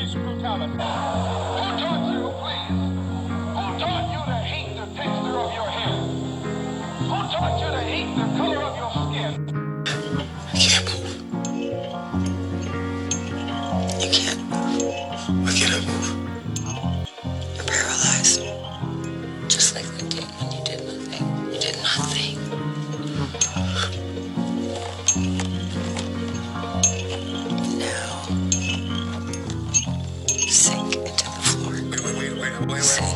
police brutality. Who taught you, please? Who taught you to hate the texture of your hair? Who taught you to hate the color of your skin? I can't move. You can't move. Why can't I move? You're paralyzed. Just like you did when you did nothing. You did nothing. Now, sink into the floor. Wait. Sink.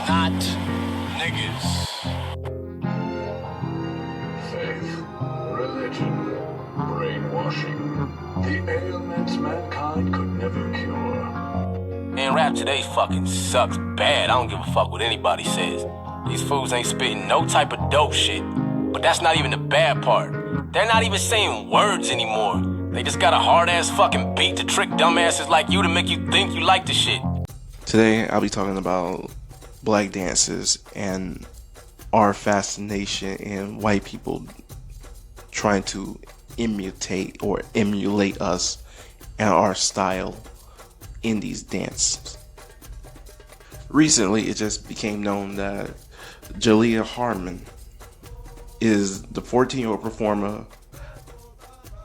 Not niggas. Faith, religion, brainwashing, the ailments mankind could never cure. Man, rap today fucking sucks bad. I don't give a fuck what anybody says. These fools ain't spitting no type of dope shit. But that's not even the bad part. They're not even saying words anymore. They just got a hard-ass fucking beat to trick dumbasses like you to make you think you like the shit. Today, I'll be talking about black dances and our fascination in white people trying to emulate us and our style in these dances. Recently, it just became known that Jalea Harmon is the 14-year-old performer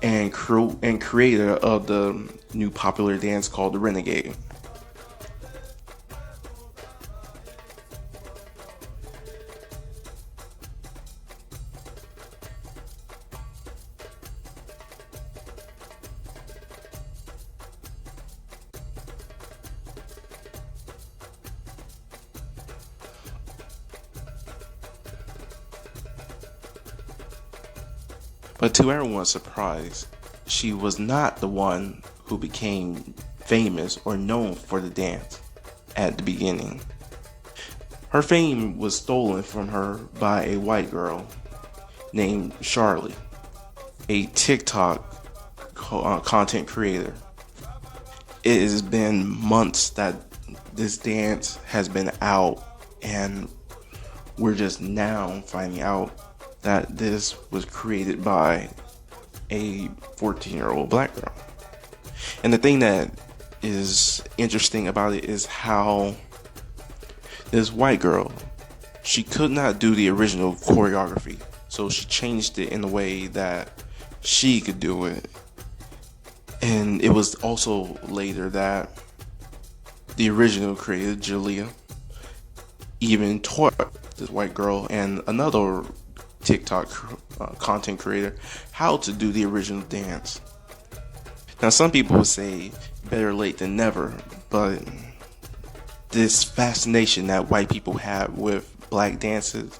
and creator of the new popular dance called the Renegade. But to everyone's surprise, she was not the one who became famous or known for the dance at the beginning. Her fame was stolen from her by a white girl named Charlie, a TikTok content creator. It has been months that this dance has been out, and we're just now finding out that this was created by a 14-year-old black girl. And the thing that is interesting about it is how this white girl, she could not do the original choreography, so she changed it in a way that she could do it. And it was also later that the original creator, Jalea, even taught this white girl and another TikTok content creator how to do the original dance. Now, some people would say better late than never, but this fascination that white people have with black dances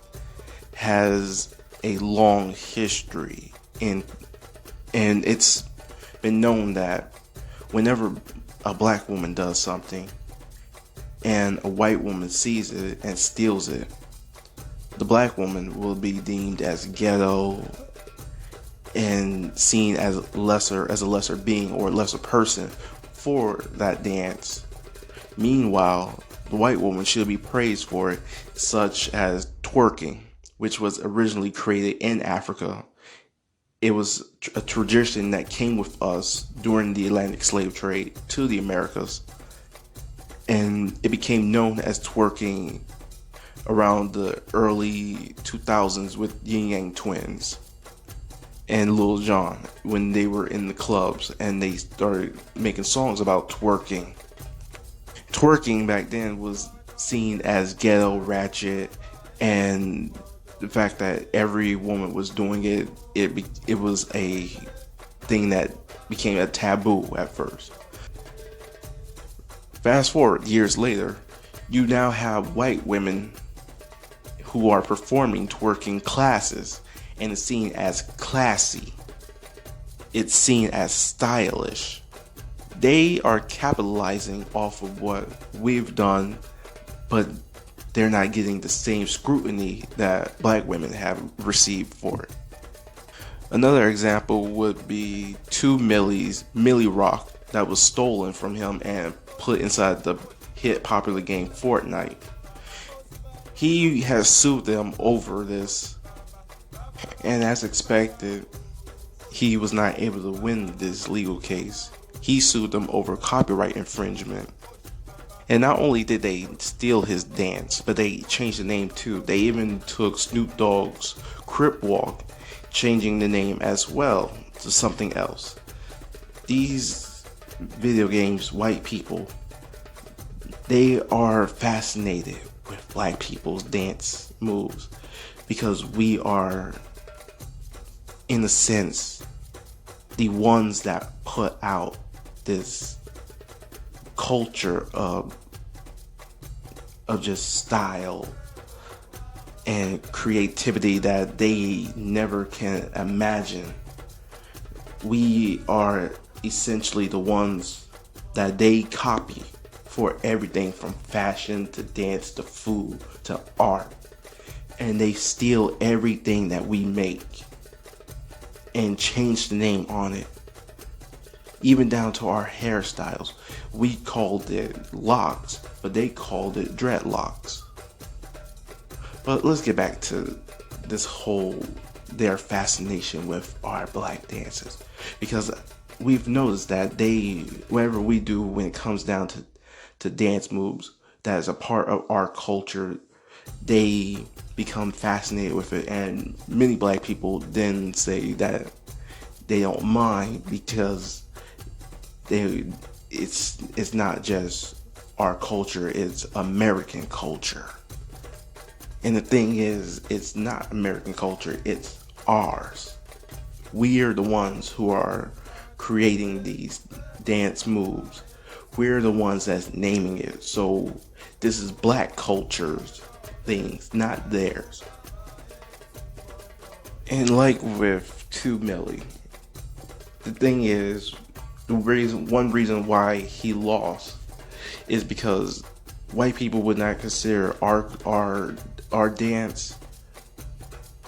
has a long history, and it's been known that whenever a black woman does something and a white woman sees it and steals it, the black woman will be deemed as ghetto and seen as a lesser being or a lesser person for that dance. Meanwhile, the white woman should be praised for it, such as twerking, which was originally created in Africa. It was a tradition that came with us during the Atlantic slave trade to the Americas, and it became known as twerking around the early 2000s with Yin Yang Twins and Lil Jon when they were in the clubs and they started making songs about twerking. Twerking back then was seen as ghetto, ratchet, and the fact that every woman was doing it, it was a thing that became a taboo at first. Fast forward years later, you now have white women who are performing twerking classes and it's seen as classy. it's seen as stylish. They are capitalizing off of what we've done, but they're not getting the same scrutiny that black women have received for it. Another example would be 2Millie's Millie Rock that was stolen from him and put inside the hit popular game Fortnite. He has sued them over this, and as expected, he was not able to win this legal case. He sued them over copyright infringement. And not only did they steal his dance, but they changed the name too. They even took Snoop Dogg's Crip Walk, changing the name as well to something else. These video games, white people, they are fascinated with black people's dance moves because we are, in a sense, the ones that put out this culture of just style and creativity that they never can imagine. We are essentially the ones that they copy for everything from fashion to dance to food to art. And they steal everything that we make and change the name on it. Even down to our hairstyles. We called it locks, but they called it dreadlocks. But let's get back to this whole, their fascination with our black dances. Because we've noticed that whatever we do when it comes down to dance moves, that is a part of our culture, they become fascinated with it. And many black people then say that they don't mind because it's not just our culture, it's American culture. And the thing is, it's not American culture, it's ours. We are the ones who are creating these dance moves. We're the ones that's naming it. So this is black culture's things, not theirs. And like with 2Millie, the thing is, one reason why he lost is because white people would not consider our dance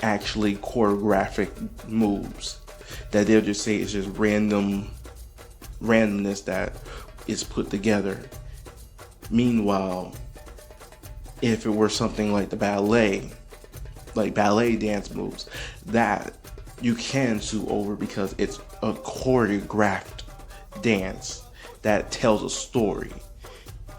actually choreographic moves. That they'll just say it's just randomness that is put together. Meanwhile, if it were something like the ballet dance moves, that you can sue over because it's a choreographed dance that tells a story.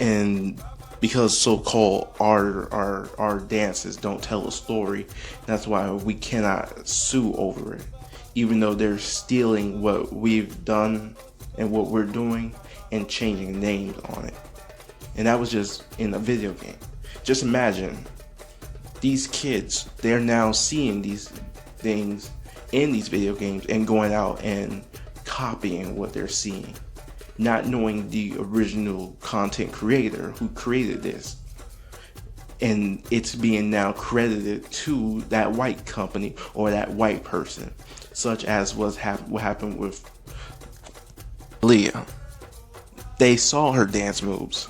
And because so-called our dances don't tell a story, that's why we cannot sue over it, even though they're stealing what we've done and what we're doing and changing names on it. And that was just in a video game. Just imagine these kids, they're now seeing these things in these video games and going out and copying what they're seeing, not knowing the original content creator who created this. And it's being now credited to that white company or that white person, such as what happened with Leah. They saw her dance moves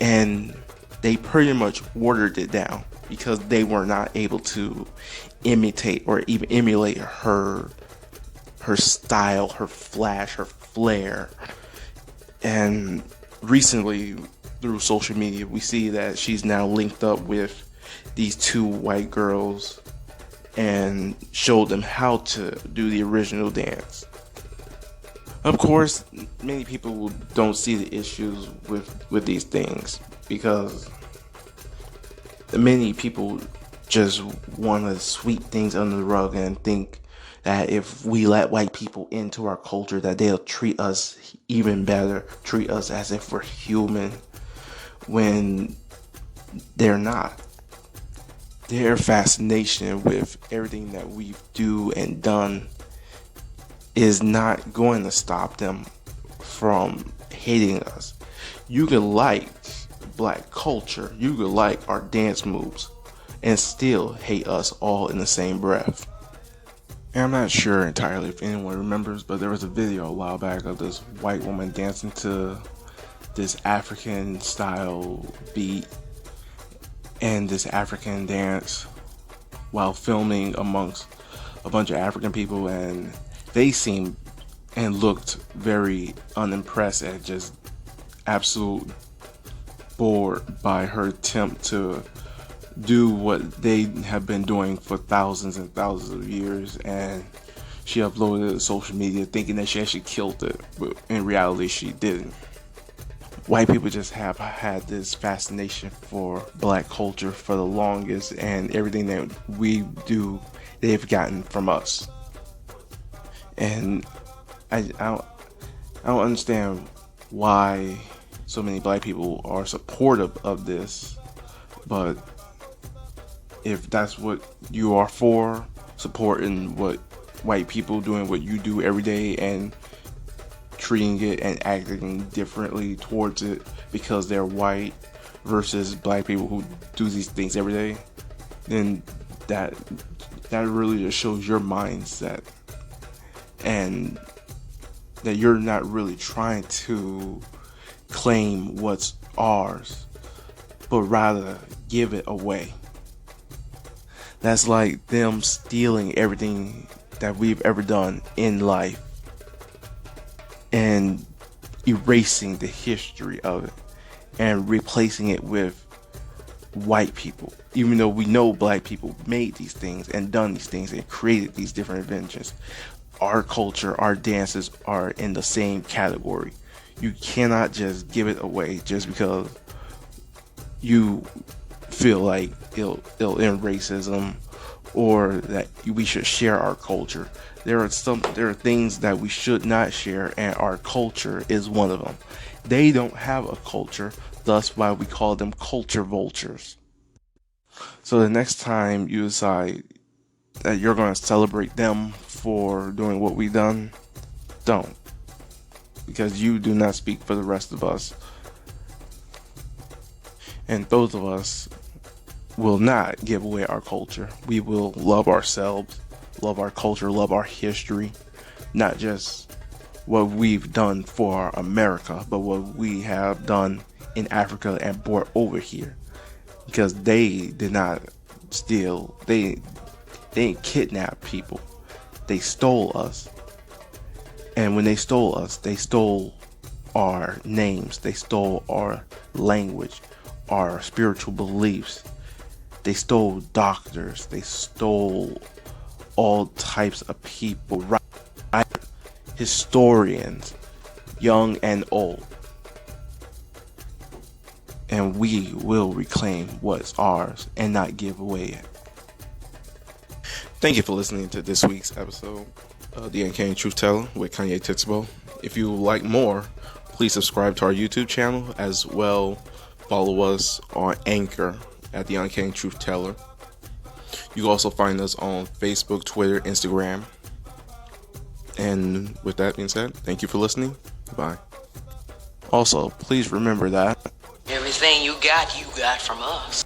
and they pretty much watered it down because they were not able to imitate or even emulate her style, her flash, her flair. And recently, through social media, we see that she's now linked up with these two white girls and showed them how to do the original dance. Of course, many people don't see the issues with these things because many people just want to sweep things under the rug and think that if we let white people into our culture, that they'll treat us even better, treat us as if we're human, when they're not. Their fascination with everything that we do and done is not going to stop them from hating us. You can like black culture, you can like our dance moves, and still hate us all in the same breath. And I'm not sure entirely if anyone remembers, but there was a video a while back of this white woman dancing to this African style beat and this African dance while filming amongst a bunch of African people, and they seemed and looked very unimpressed and just absolute bored by her attempt to do what they have been doing for thousands and thousands of years. And she uploaded it to social media thinking that she actually killed it, but in reality she didn't. White people just have had this fascination for black culture for the longest, and everything that we do they've gotten from us. And I don't understand why so many black people are supportive of this, but if that's what you are for, supporting what white people doing what you do every day and treating it and acting differently towards it because they're white versus black people who do these things every day, then that really just shows your mindset, and that you're not really trying to claim what's ours, but rather give it away. That's like them stealing everything that we've ever done in life and erasing the history of it and replacing it with white people, even though we know black people made these things and done these things and created these different inventions. Our culture, our dances are in the same category. You cannot just give it away just because you feel like it'll end racism or that we should share our culture. There are things that we should not share, and our culture is one of them. They don't have a culture, thus why we call them culture vultures. So the next time you decide that you're going to celebrate them for doing what we done, don't. Because you do not speak for the rest of us. And those of us will not give away our culture. We will love ourselves, love our culture, love our history, not just what we've done for America, but what we have done in Africa and brought over here. Because they did not steal, they didn't kidnap people. They stole us. And when they stole us, they stole our names, they stole our language, our spiritual beliefs. They stole doctors, they stole all types of people, right? Historians, young and old. And we will reclaim what's ours and not give away. Thank you for listening to this week's episode of The Uncanny Truth Teller with Kanye Tixbo. If you would like more, please subscribe to our YouTube channel, as well follow us on Anchor at The Uncanny Truth Teller. You can also find us on Facebook, Twitter, Instagram. And with that being said, thank you for listening. Goodbye. Also, please remember that Everything you got from us.